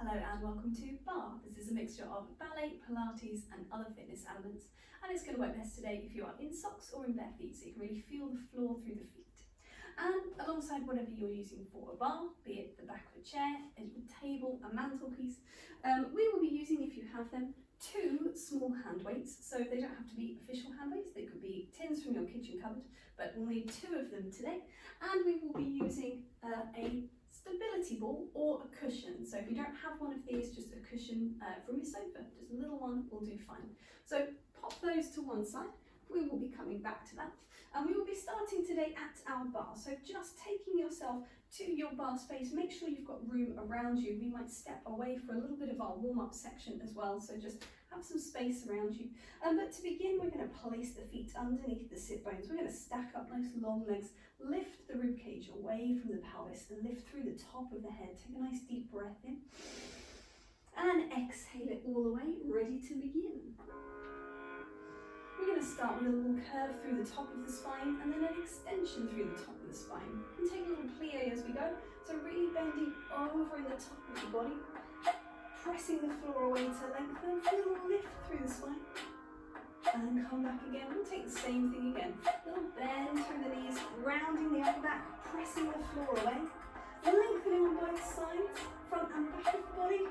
Hello and welcome to Barre. This is a mixture of ballet, Pilates and other fitness elements, and it's going to work best today if you are in socks or in bare feet, so you can really feel the floor through the feet. And alongside whatever you're using for a bar, be it the back of a chair, a table, a mantelpiece, we will be using, if you have them, 2 small hand weights. So they don't have to be official hand weights, they could be tins from your kitchen cupboard, but we'll need 2 of them today. And we will be using a stability ball or a cushion. So if you don't have one of these, just a cushion from your sofa, just a little one will do fine. So pop those to one side. We will be coming back to that, and we will be starting today at our bar. So just taking yourself to your bar space, make sure you've got room around you. We might step away for a little bit of our warm-up section as well, so just have some space around you. But to begin, we're going to place the feet underneath the sit bones. We're going to stack up nice long legs, lift the rib cage away from the pelvis and lift through the top of the head. Take a nice deep breath in and exhale it all the way, ready to begin. We're going to start with a little curve through the top of the spine and then an extension through the top of the spine. And take a little plie as we go, so really bending over in the top of the body, pressing the floor away to lengthen, a little lift through the spine, and then come back again. We'll take the same thing again, a little bend through the knees, rounding the upper back, pressing the floor away, lengthening on both sides, front and back of the body,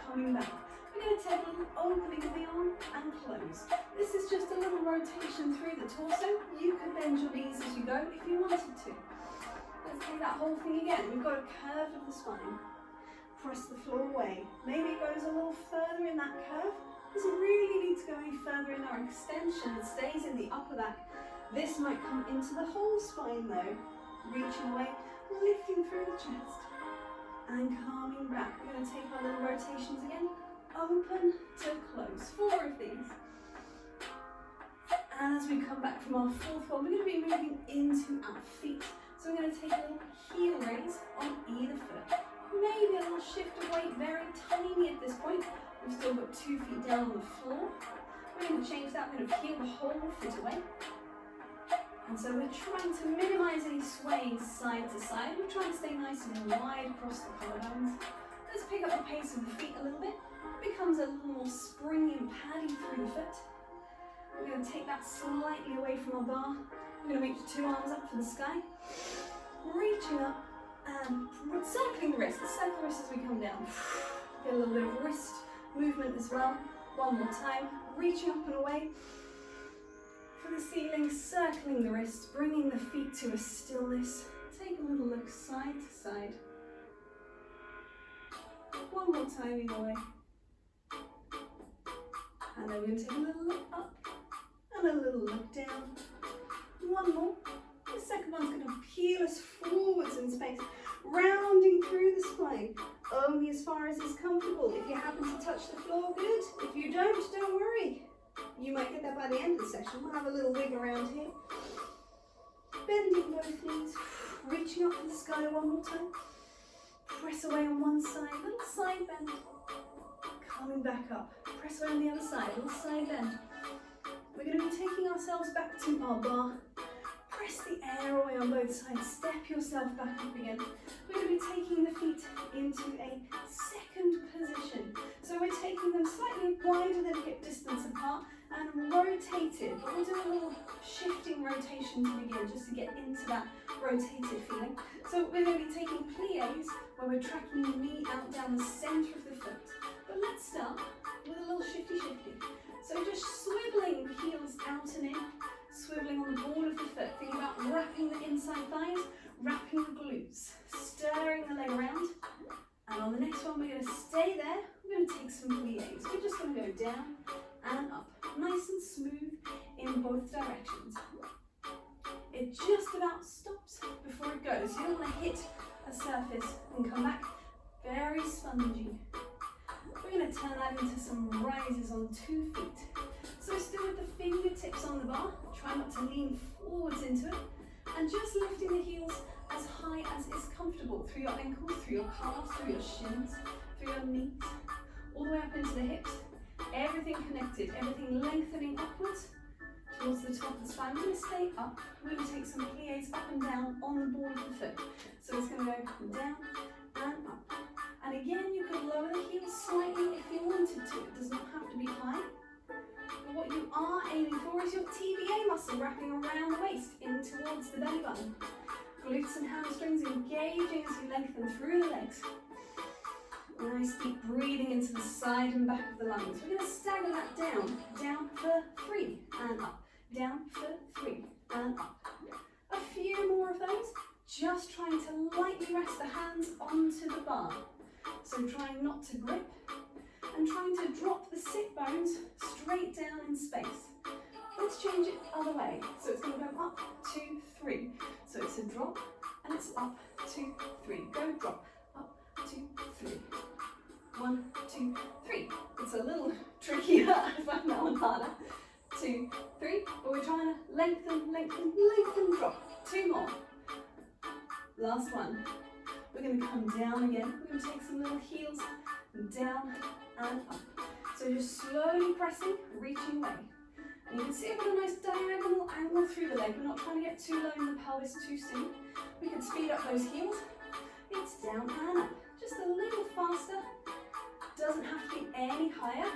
coming back. We're going to take a little opening of the arm and close. This is just a little rotation through the torso. You can bend your knees as you go if you wanted to. Let's take that whole thing again. We've got a curve of the spine. Press the floor away. Maybe it goes a little further in that curve. Doesn't really need to go any further in our extension. It stays in the upper back. This might come into the whole spine though. Reaching away, lifting through the chest and calming back. We're going to take our little rotations again. Open to close, 4 of these. And as we come back from our 4th one, we're going to be moving into our feet. So we're going to take a little heel raise on either foot. Maybe a little shift of weight, very tiny at this point. We've still got 2 feet down on the floor. We're going to change that, we're going to heel the whole foot away. And so we're trying to minimize any swaying side to side. We're trying to stay nice and wide across the collarbones. Let's pick up the pace of the feet a little bit. Becomes a little more springy and paddy through the foot. We're going to take that slightly away from our bar. We're going to reach 2 arms up to the sky, reaching up and circling the wrist. Let's circle the wrist as we come down. Get a little bit of wrist movement as well. One more time, reaching up and away for the ceiling, circling the wrist, bringing the feet to a stillness. Take a little look side to side. One more time either way. And then we're going to take a little look up and a little look down. One more. The second one's going to peel us forwards in space, rounding through the spine, only as far as is comfortable. If you happen to touch the floor, good. If you don't worry. You might get that by the end of the session. We'll have a little wig around here. Bending both knees, reaching up to the sky one more time. Press away on one side, little side bend. Coming back up. Press away on the other side, little side bend. We're going to be taking ourselves back to our bar. Press the air away on both sides. Step yourself back up again. We're going to be taking the feet into a second position. So we're taking them slightly wider than hip distance apart and rotated. But we'll do a little shifting rotation to begin, just to get into that rotated feeling. So we're going to be taking plies where we're tracking the knee out down the centre of the foot. But let's start with a little shifty. So just swiveling the heels out and in, swiveling on the ball of the foot. Think about wrapping the inside thighs, wrapping the glutes, stirring the leg around. And on the next one, we're going to stay there. We're going to take some plies. We're just going to go down and up, nice and smooth in both directions. It just about stops before it goes. You don't want to hit a surface and come back. Very spongy. We're going to turn that into some rises on 2 feet. So still with the fingertips on the bar, try not to lean forwards into it, and just lifting the heels as high as is comfortable, through your ankles, through your calves, through your shins, through your knees, all the way up into the hips. Everything connected, everything lengthening upwards towards the top of the spine. We're going to stay up. We're going to take some plies up and down on the ball of the foot. So it's going to go down and up And again, you could lower the heels slightly if you wanted to. It does not have to be high. But what you are aiming for is your TVA muscle wrapping around the waist in towards the belly button. Glutes and hamstrings engaging as you lengthen through the legs. Nice deep breathing into the side and back of the lungs. We're going to stagger that down. Down for 3 and up. Down for 3 and up. A few more of those. Just trying to lightly rest the hands onto the bar. So trying not to grip and trying to drop the sit bones straight down in space. Let's change it other way. So it's going to go up, 2, 3. So it's a drop and it's up, 2, 3. Go drop, up, 2, 3. 1, 2, 3. It's a little trickier. I find that one harder. 2, 3. But we're trying to lengthen, lengthen, lengthen, drop. 2 more. Last one. We're going to come down again. We're going to take some little heels down and up. So just slowly pressing, reaching away. And you can see I've got a nice diagonal angle through the leg. We're not trying to get too low in the pelvis too soon. We can speed up those heels. It's down and up. Just a little faster. Doesn't have to be any higher.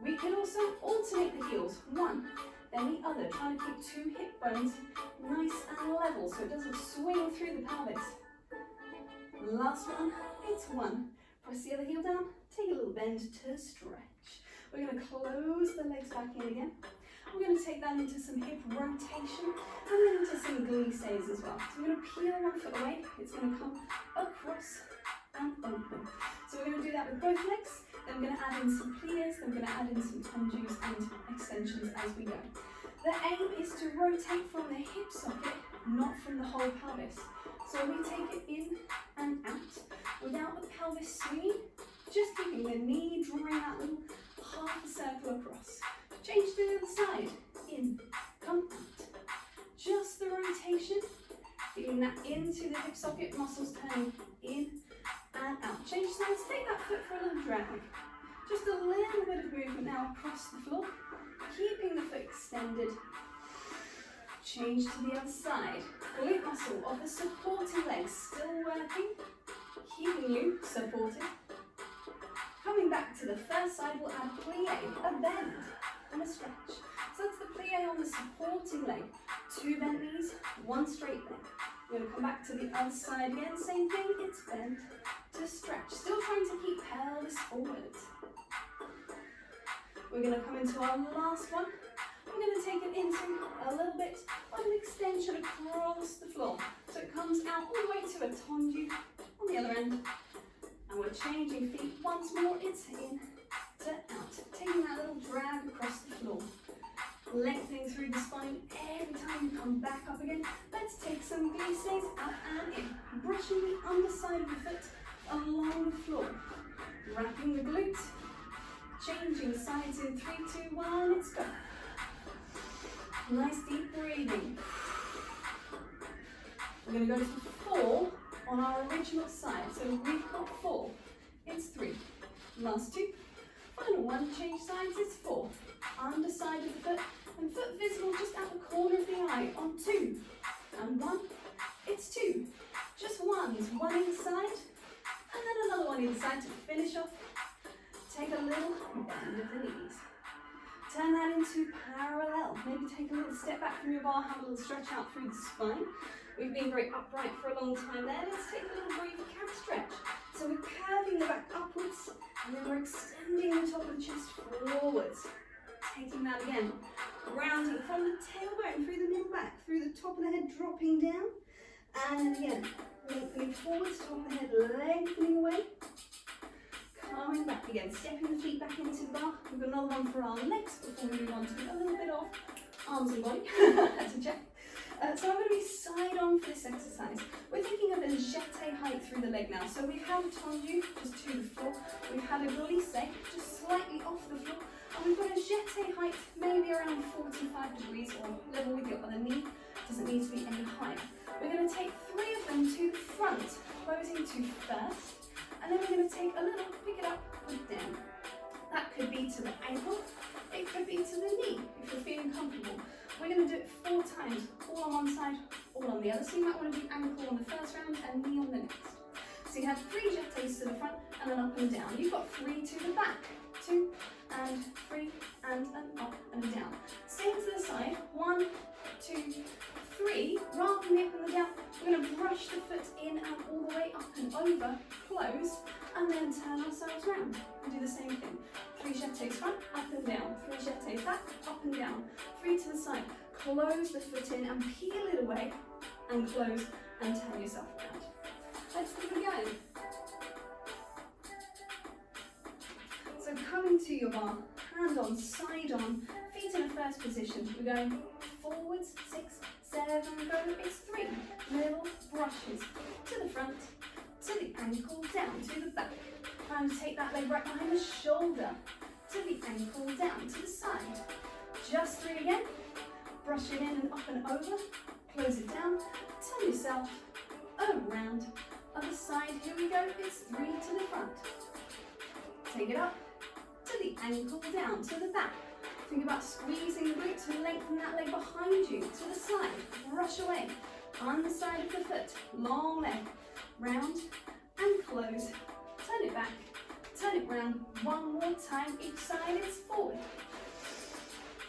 We can also alternate the heels. One, then the other. Trying to keep 2 hip bones nice and level so it doesn't swing through the pelvis. Last one, it's 1. Press the other heel down, take a little bend to stretch. We're going to close the legs back in again. We're going to take that into some hip rotation and then into some glisses as well. So we're going to peel one foot away. It's going to come across and open. So we're going to do that with both legs. Then we're going to add in some pliés, then we're going to add in some tongus and extensions as we go. The aim is to rotate from the hip socket, not from the whole pelvis. So we take it in and out without the pelvis swinging, just keeping the knee drawing that little half a circle across. Change to the other side. In, come out. Just the rotation, feeling that into the hip socket, muscles turning in and out. Change sides, take that foot for a little drag. Just a little bit of movement now across the floor, keeping the foot extended. Change to the other side. Glute muscle of the supporting legs still working, keeping you supported. Coming back to the first side, we'll add plie, a bend and a stretch. So that's the plie on the supporting leg. 2 bent knees, 1 straight leg. We're going to come back to the other side again, same thing, it's bend to stretch. Still trying to keep pelvis forwards. We're going to come into our last one. We're going to take it into a little bit of an extension across the floor. So it comes out all the way to a tongue on the other end. And we're changing feet once more. It's in to out. Taking that little drag across the floor. Lengthening through the spine every time you come back up again. Let's take some glisses out and in. Brushing the underside of the foot along the floor. Wrapping the glutes. Changing sides in 3, 2, 1. Let's go. Nice deep breathing. We're going to go for 4 on our original side. So we've got 4. It's 3. Last 2. Final 1. Change sides. It's 4. Underside of the foot and foot visible just at the corner of the eye on 2. And 1. It's 2. Just ones. 1 inside and then another one inside to finish off. Take a little bend of the knees. Turn that into parallel. Maybe take a little step back from your bar, have a little stretch out through the spine. We've been very upright for a long time there. Let's take a little brief calf stretch. So we're curving the back upwards and then we're extending the top of the chest forwards. Taking that again. Rounding from the tailbone through the middle back, through the top of the head, dropping down. And then again, lengthening forwards, top of the head lengthening away. Coming back again, stepping the feet back into the bar. We've got another one for our legs before we move on to a little bit of arms and body. Had to check. So I'm going to be side on for this exercise. We're thinking of a jeté height through the leg now. So we've had a tendu just to the floor. We've had a glisse just slightly off the floor. And we've got a jeté height maybe around 45 degrees or level with your other knee. Doesn't need to be any higher. We're going to take 3 of them to the front, closing to first. And then we're going to take a little, pick it up and down. That could be to the ankle, it could be to the knee if you're feeling comfortable. We're going to do it 4 times, all on one side, all on the other. So you might want to do ankle on the first round and knee on the next. So So you had 3 jetés to the front and then up and down. You've got 3 to the back. 2 and 3 and an up and a down. Same to the side. 1, 2, 3. Rather than the up and the down, we're going to brush the foot in and all the way up and over, close, and then turn ourselves round and do the same thing. 3 jetés front, up and down. 3 jetés back, up and down. 3 to the side. Close the foot in and peel it away and close and turn yourself around. Let's give it a go. So coming to your bar, hand on, side on, feet in a first position. We're going forwards, 6, 7, go. It's 3 little brushes to the front, to the ankle, down to the back. And take that leg right behind the shoulder, to the ankle, down to the side. Just 3 again. Brush it in and up and over. Close it down. Turn yourself around. Other side. Here we go. It's 3 to the front. Take it up to the ankle, down to the back. Think about squeezing the glute to lengthen that leg behind you. To the side. Brush away. Underside of the foot. Long leg. Round and close. Turn it back. Turn it round. One more time. Each side is forward.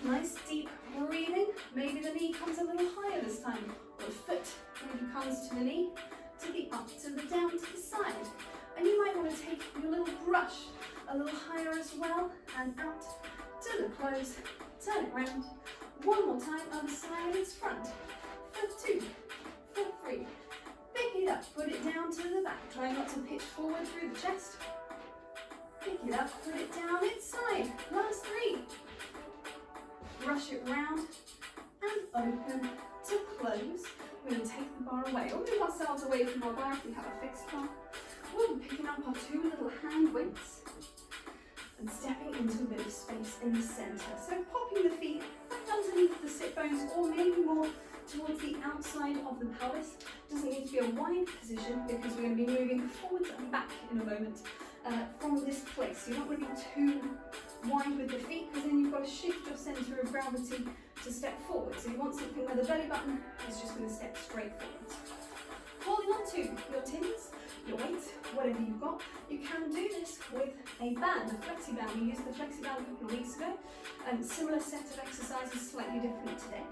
Nice deep breathing. Maybe the knee comes a little higher this time, or the foot maybe comes to the knee, to the up, to the down, to the side. And you might want to take your little brush a little higher as well, and out to the close. Turn it round. One more time. Other side is front. For 2, for 3. Pick it up. Put it down to the back. Try not to pitch forward through the chest. Pick it up. Put it down its side. Last 3. Brush it round and open to close. We're going to take the bar away, or move ourselves away from our bar if we have a fixed bar. We'll be picking up our 2 little hand weights and stepping into a bit of space in the centre. So popping the feet back underneath the sit bones, or maybe more towards the outside of the pelvis. Doesn't need to be a wide position because we're going to be moving forwards and back in a moment from this place. So you're not going to be too wide with the feet, because then you've got to shift your centre of gravity to step forward. So you want something where the belly button is just going to step straight forward. Holding on to your tins, your weights, whatever you've got. You can do this with a band, a flexi band. We used the flexi band a couple of weeks ago. Similar set of exercises, slightly different today.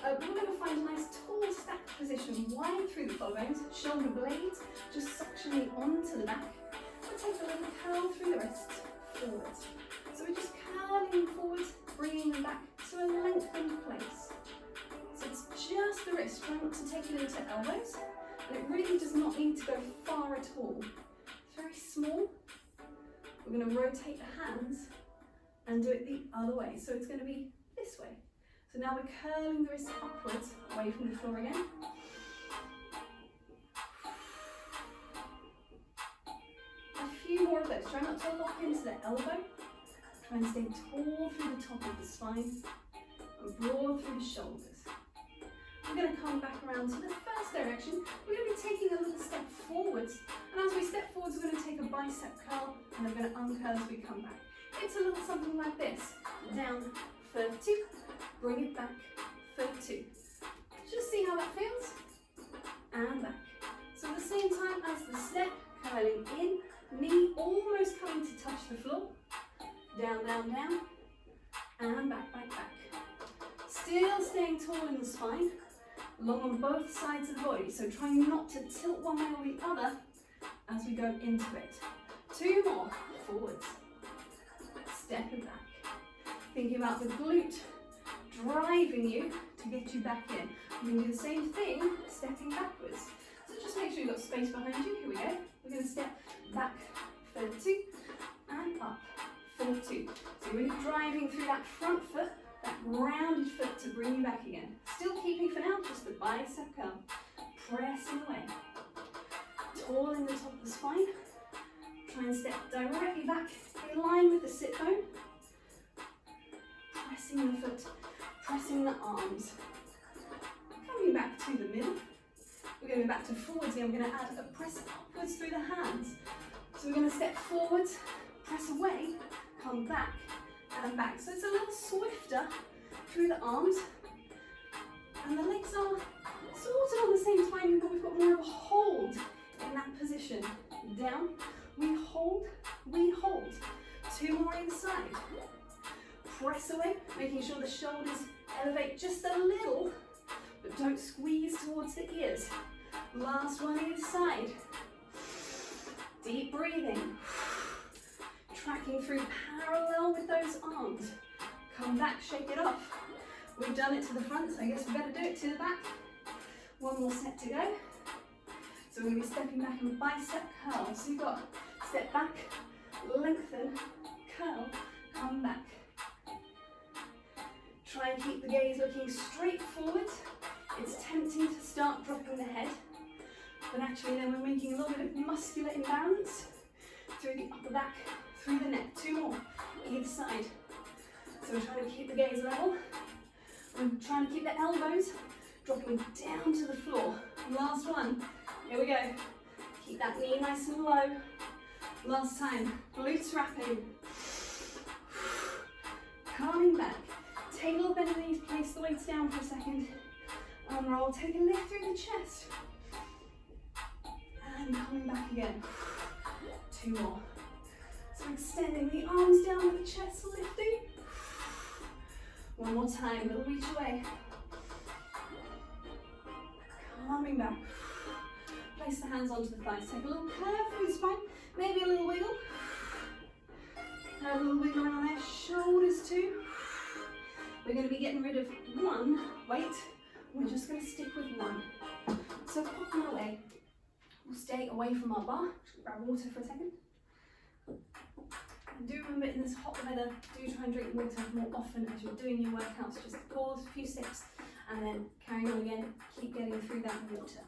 We're going to find a nice tall stacked position, wide through the collarbones, shoulder blades just suctioning onto the back. We'll take a little curl through the wrists, forwards. So we're just curling forward, bringing them back to a lengthened place. So it's just the wrist. Try not to take it into elbows. And it really does not need to go far at all. It's very small. We're going to rotate the hands and do it the other way. So it's going to be this way. So now we're curling the wrists upwards, away from the floor again. A few more of those. Try not to lock into the elbow. Try and stay tall through the top of the spine and broad through the shoulders. We're going to come back around to the first direction. We're going to be taking a little step forwards. And as we step forwards, we're going to take a bicep curl and we're going to uncurl as we come back. It's a little something like this. Down for 2. Bring it back for 2. Just see how that feels. And back. So at the same time as the step, curling in, knee almost coming to touch the floor. Down, down, down. And back, back, back. Still staying tall in the spine. Long on both sides of the body. So trying not to tilt one way or the other as we go into it. 2 more. Forwards. Stepping back. Thinking about the glute driving you to get you back in. You can do the same thing, stepping backwards. So just make sure you've got space behind you. Here we go. We're going to step back for 2 and up for 2. So you're really driving through that front foot, that rounded foot to bring you back again. Still keeping for now just the bicep curl. Pressing away. Tall in the top of the spine. Try and step directly back in line with the sit bone. Pressing the foot. Pressing the arms. Coming back to the middle. We're going to go back to forwards here. I'm going to add a press upwards through the hands. So we're going to step forwards, press away, come back and back. So it's a little swifter through the arms. And the legs are sort of on the same timing, but we've got more of a hold in that position. down, we hold, we hold. 2 more either side. Press away, making sure the shoulders elevate just a little, but don't squeeze towards the ears. Last one either side. Deep breathing. Tracking through parallel with those arms. Come back, shake it off. We've done it to the front, so I guess we better do it to the back. 1 more set to go. So we're going to be stepping back and bicep curl. So you've got step back, lengthen, curl, come back. Try and keep the gaze looking straight forward. It's tempting to start dropping the head, but actually then we're making a little bit of muscular imbalance through the upper back, through the neck. 2 more, either side. So we're trying to keep the gaze level. We're trying to keep the elbows dropping down to the floor. Last one, here we go. Keep that knee nice and low. Last time, glutes wrapping. Calming back. Take a little bend of the knees, place the weights down for a second. Unroll, take a lift through the chest. And coming back again. 2 more. So extending the arms down to the chest, lifting. 1 more time, little reach away. Coming back. Place the hands onto the thighs. Take a little curve through the spine. Maybe a little wiggle. Have a little wiggle around there. Shoulders too. We're going to be getting rid of 1 weight. We're just going to stick with 1. So pop them away. We'll stay away from our bar. Grab water for a second. And do remember in this hot weather, do try and drink water more often as you're doing your workouts. Just pause a few steps and then carrying on again. Keep getting through that water.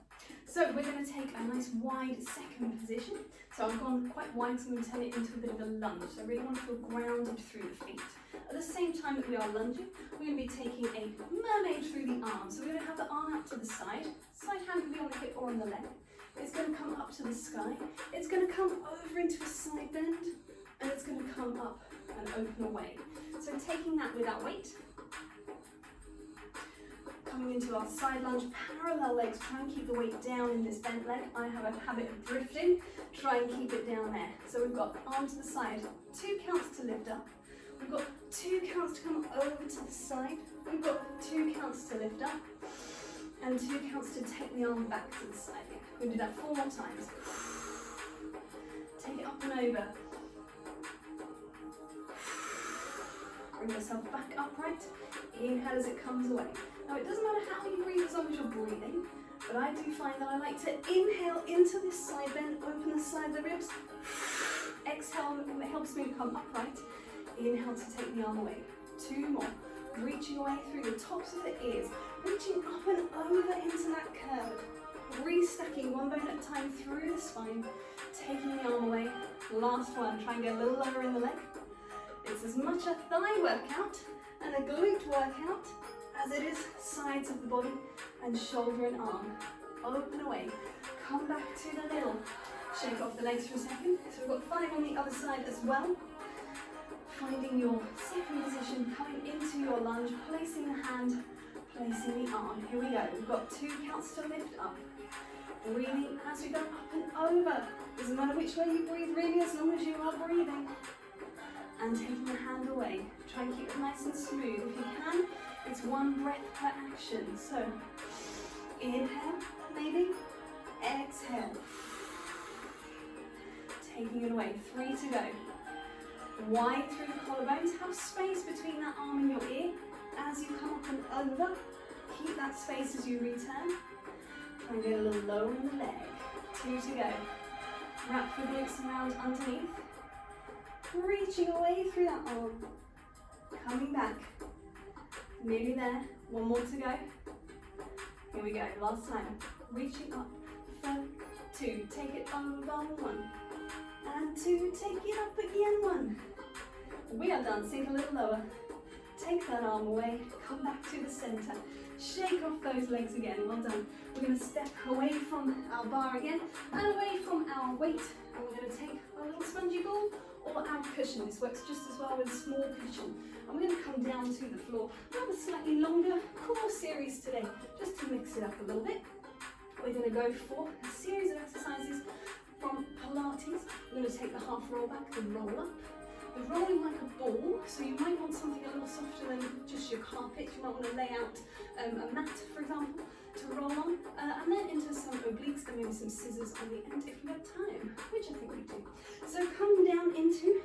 So we're going to take a nice wide second position. So I've gone quite wide, so I'm going to turn it into a bit of a lunge. So I really want to feel grounded through the feet. At the same time that we are lunging, we're going to be taking a mermaid through the arm. So we're going to have the arm out to the side. Side hand can be on the hip or on the leg. It's going to come up to the sky. It's going to come over into a side bend. And it's going to come up and open away. So taking that without weight. Coming into our side lunge, parallel legs, try and keep the weight down in this bent leg. I have a habit of drifting, try and keep it down there. So we've got arm to the side, 2 counts to lift up. We've got 2 counts to come over to the side. We've got 2 counts to lift up. And 2 counts to take the arm back to the side. We're going to do that 4 more times. Take it up and over. Bring yourself back upright. Inhale as it comes away. Now it doesn't matter how you breathe as long as you're breathing, but I do find that I like to inhale into this side bend, open the side of the ribs. Exhale, it helps me to come upright. Inhale to take the arm away. 2 more. Reaching away through the tops of the ears. Reaching up and over into that curve. Restacking 1 bone at a time through the spine. Taking the arm away. Last one. Try and get a little lower in the leg. It's as much a thigh workout and a glute workout as it is sides of the body and shoulder and arm. Open away. Come back to the middle. Shake off the legs for a second. So we've got 5 on the other side as well. Finding your second position, coming into your lunge, placing the hand, placing the arm. Here we go. We've got 2 counts to lift up. Breathing as we go up and over. Doesn't matter which way you breathe, really, as long as you are breathing. And taking the hand away. Try and keep it nice and smooth. If you can, it's 1 breath per action. So, inhale, maybe. Exhale. Taking it away. 3 to go. Wide through the collarbones. Have space between that arm and your ear as you come up and over. Keep that space as you return. Try and get a little lower in the leg. 2 to go. Wrap the glutes around underneath. Reaching away through that arm. Coming back. Nearly there. 1 more to go. Here we go. Last time. Reaching up for 2. Take it over 1. And 2. Take it up again 1. We are done. Sink a little lower. Take that arm away. Come back to the center. Shake off those legs again. Well done. We're going to step away from our bar again and away from our weight. And we're going to take a little spongy ball or our cushion. This works just as well with a small cushion. And we're going to come down to the floor. We have a slightly longer core series today, just to mix it up a little bit. We're going to go for a series of exercises from Pilates, we're going to take the half roll back and roll up. We're rolling like a ball, so you might want something a little softer than just your carpet. You might want to lay out a mat, for example, to roll on, and then into some obliques and maybe some scissors on the end if we have time, which I think we do. So coming down into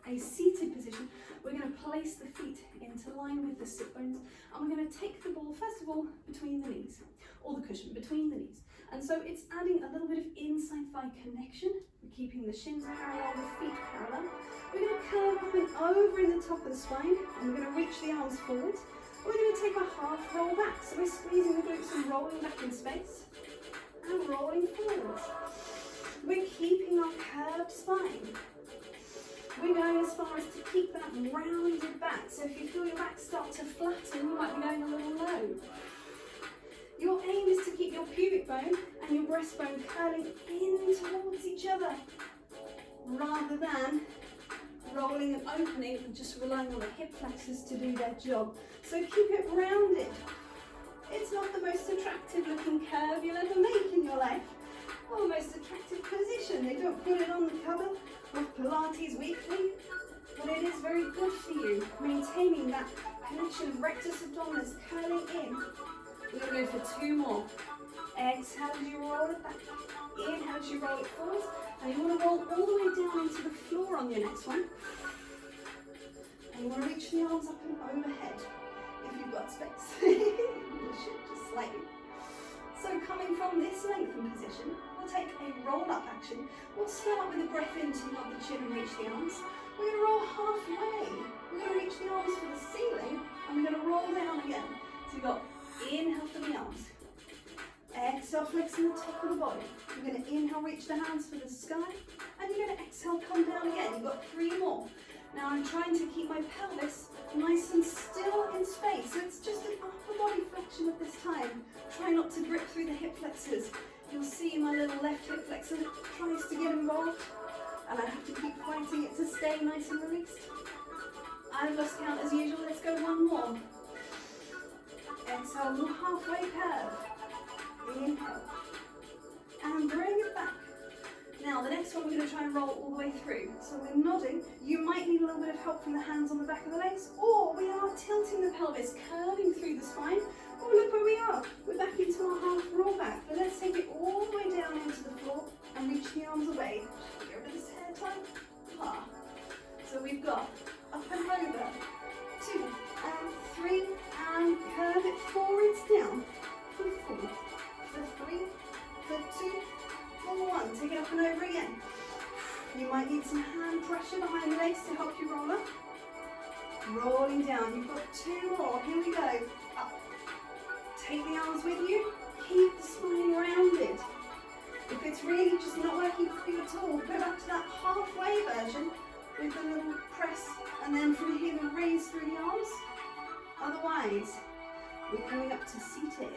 a seated position, we're going to place the feet into line with the sit bones, and we're going to take the ball, first of all, between the knees, or the cushion between the knees. And so it's adding a little bit of inside thigh connection. We're keeping the shins parallel, the feet parallel. We're going to curve up and over in the top of the spine, and we're going to reach the arms forwards. We're going to take a half roll back. So we're squeezing the glutes and rolling back in space, and rolling forwards. We're keeping our curved spine. We're going as far as to keep that rounded back. So if you feel your back start to flatten, you might be going a little low. Your aim is to keep your pubic bone and your breastbone curling in towards each other, rather than rolling and opening and just relying on the hip flexors to do their job. So keep it rounded. It's not the most attractive looking curve you'll ever make in your life, or the most attractive position. They don't put it on the cover of Pilates Weekly, but it is very good for you, maintaining that connection of rectus abdominis curling in. We're going to go for 2 more. Exhale as you roll it back. Inhale as you roll it forward. And you want to roll all the way down into the floor on your next one. And you want to reach the arms up and overhead if you've got space. You should, just slightly. So coming from this lengthened position, we'll take a roll up action. We'll start with a breath in to nod the chin and reach the arms. We're going to roll halfway. We're going to reach the arms for the ceiling, and we're going to roll down again. So you've got inhale for the arms. Exhale, flexing the top of the body. You're going to inhale, reach the hands for the sky, and you're going to exhale, come down again. You've got 3 more. Now I'm trying to keep my pelvis nice and still in space, so it's just an upper body flexion at this time. Try not to grip through the hip flexors. You'll see my little left hip flexor tries to get involved, and I have to keep fighting it to stay nice and released. I've lost count as usual. Let's go 1 more. Exhale, little halfway curve. Inhale. And bring it back. Now the next one we're going to try and roll all the way through. So we're nodding. You might need a little bit of help from the hands on the back of the legs, or we are tilting the pelvis, curving through the spine. Oh, look where we are. We're back into our half roll back. But let's take it all the way down into the floor and reach the arms away. Get rid of this hair tie. Ah. So we've got up and over, 2 and 3, and curve it forwards down for 4, for 3, for 2, for 1. Take it up and over again. You might need some hand pressure behind the legs to help you roll up. Rolling down. You've got 2 more. Here we go. Up. Take the arms with you. Keep the spine rounded. If it's really just not working for you at all, go back to that halfway version with a little press, and then from here we raise through the arms. Otherwise, we're coming up to seated,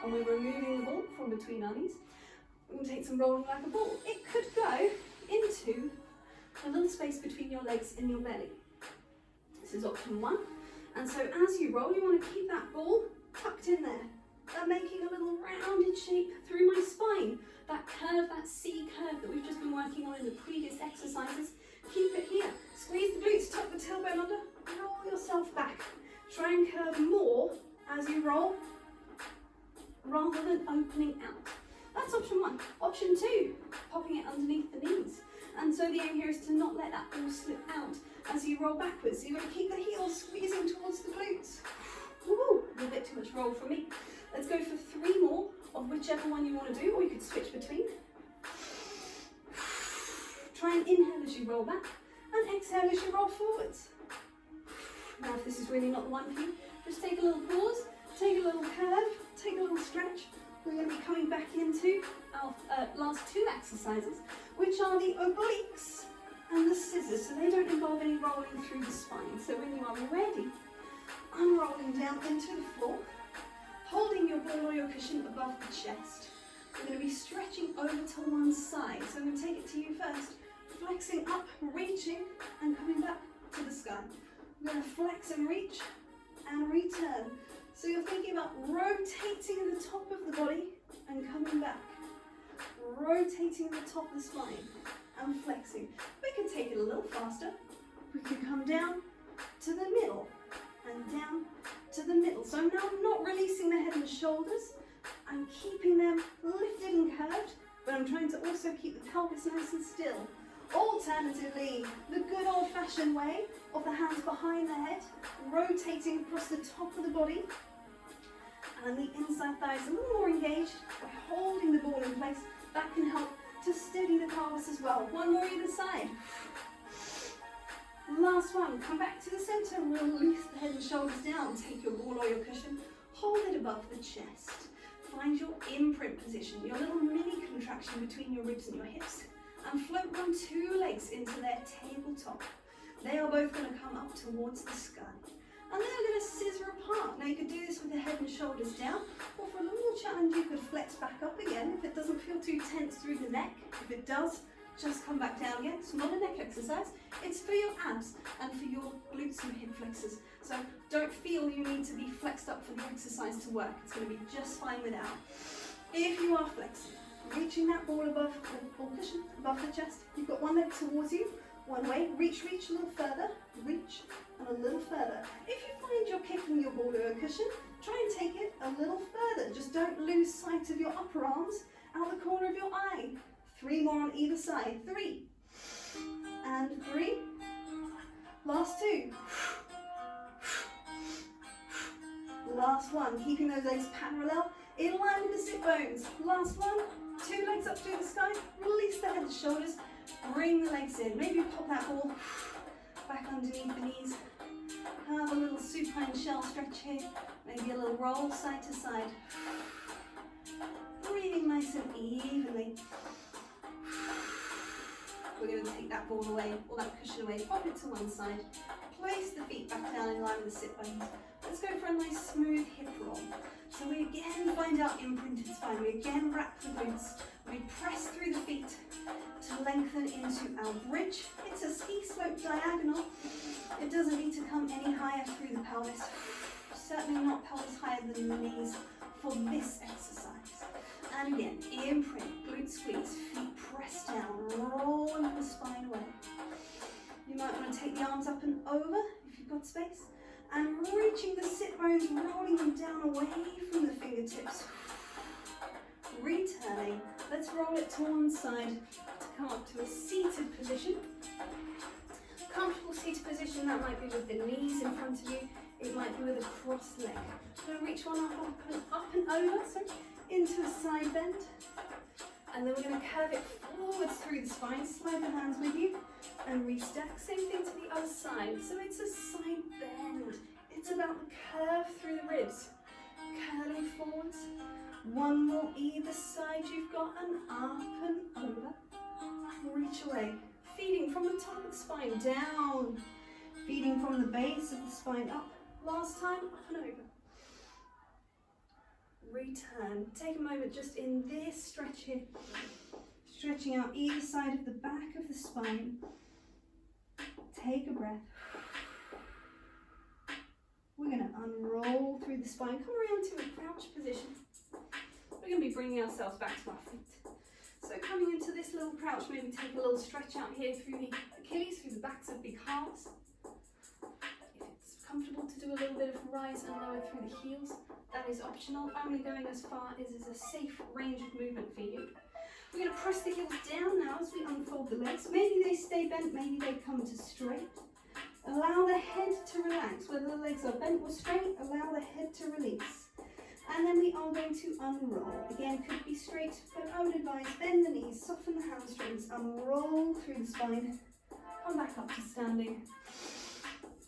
and we're removing the ball from between our knees. We're going to take some rolling like a ball. It could go into a little space between your legs and your belly. This is option 1. And so as you roll, you want to keep that ball tucked in there. And making a little rounded shape through my spine. That curve, that C curve that we've just been working on in the previous exercises. Keep it here. Squeeze the glutes, tuck the tailbone under, roll yourself back. Try and curve more as you roll, rather than opening out. That's option 1. Option 2, popping it underneath the knees. And so the aim here is to not let that ball slip out as you roll backwards. So you're going to keep the heels squeezing towards the glutes. Woo, a little bit too much roll for me. Let's go for 3 more of whichever one you want to do, or you could switch between. Try and inhale as you roll back, and exhale as you roll forwards. Now if this is really not the one for you, just take a little pause, take a little curve, take a little stretch. We're going to be coming back into our last 2 exercises, which are the obliques and the scissors, so they don't involve any rolling through the spine. So when you are ready, unrolling down into the floor, holding your ball or your cushion above the chest. We're going to be stretching over to one side. So I'm going to take it to you first, flexing up, reaching, and coming back to the sky. We're going to flex and reach and return. So you're thinking about rotating the top of the body and coming back. rotating the top of the spine and flexing. We could take it a little faster. We could come down to the middle and down to the middle. So now I'm not releasing the head and shoulders. I'm keeping them lifted and curved, but I'm trying to also keep the pelvis nice and still. Alternatively, the good old-fashioned way of the hands behind the head, rotating across the top of the body, and the inside thighs are more engaged by holding the ball in place. That can help to steady the pelvis as well. One more either side. Last one, come back to the center, release the head and shoulders down, take your ball or your cushion, hold it above the chest. Find your imprint position, your little mini contraction between your ribs and your hips, and float one two legs into their tabletop. They are both going to come up towards the sky. And then we're going to scissor apart. Now you could do this with the head and shoulders down, or for a little more challenge you could flex back up again if it doesn't feel too tense through the neck. If it does, just come back down again. It's not a neck exercise, it's for your abs and for your glutes and hip flexors. So don't feel you need to be flexed up for the exercise to work. It's going to be just fine without. If you are flexing, reaching that ball above the ball cushion, above the chest, you've got one leg towards you, one way, reach a little further, reach and a little further. If you find you're kicking your ball to a cushion, try and take it a little further. Just don't lose sight of your upper arms out the corner of your eye. 3 more on either side. 3 and 3. Last 2. Last one. Keeping those legs parallel in line with the sit bones. Last one. 2 legs up to the sky. Release the head and shoulders. Bring the legs in. Maybe pop that ball back underneath the knees. Have a little supine shell stretch here. Maybe a little roll side to side. Breathing nice and evenly. We're going to take that ball away, or that cushion away, pop it to one side, place the feet back down in line with the sit bones. Let's go for a nice smooth hip roll. So we again find our imprinted spine, we again wrap the glutes, we press through the feet to lengthen into our bridge. It's a ski slope diagonal. It doesn't need to come any higher through the pelvis, certainly not pelvis higher than the knees for this exercise. And again, imprint, glute squeeze, feet press down, rolling the spine away. You might want to take the arms up and over if you've got space, and reaching the sit bones, rolling them down away from the fingertips. Returning, let's roll it to one side to come up to a seated position. Comfortable seated position, that might be with the knees in front of you, it might be with a crossed leg. So reach one up and over, into a side bend, and then we're going to curve it forwards through the spine, slide the hands with you, and restack. Same thing to the other side. So it's a side bend. It's about the curve through the ribs. Curling forwards. One more either side. You've got an up and over. Reach away. Feeding from the top of the spine down. Feeding from the base of the spine up. Last time, up and over. Return. Take a moment just in this stretch here, stretching out either side of the back of the spine. Take a breath. We're going to unroll through the spine, come around to a crouch position. We're going to be bringing ourselves back to our feet. So coming into this little crouch, maybe take a little stretch out here through the Achilles, through the backs of big calves. If it's comfortable to do a little bit of rise and lower through the heels, that is optional. Only going as far as is a safe range of movement for you. We're going to press the heels down now as we unfold the legs. Maybe they stay bent, maybe they come to straight. Allow the head to relax. Whether the legs are bent or straight, allow the head to release. And then we are going to unroll. Again, could be straight, but I would advise bend the knees, soften the hamstrings, unroll through the spine. Come back up to standing.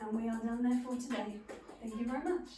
And we are done there for today. Thank you very much.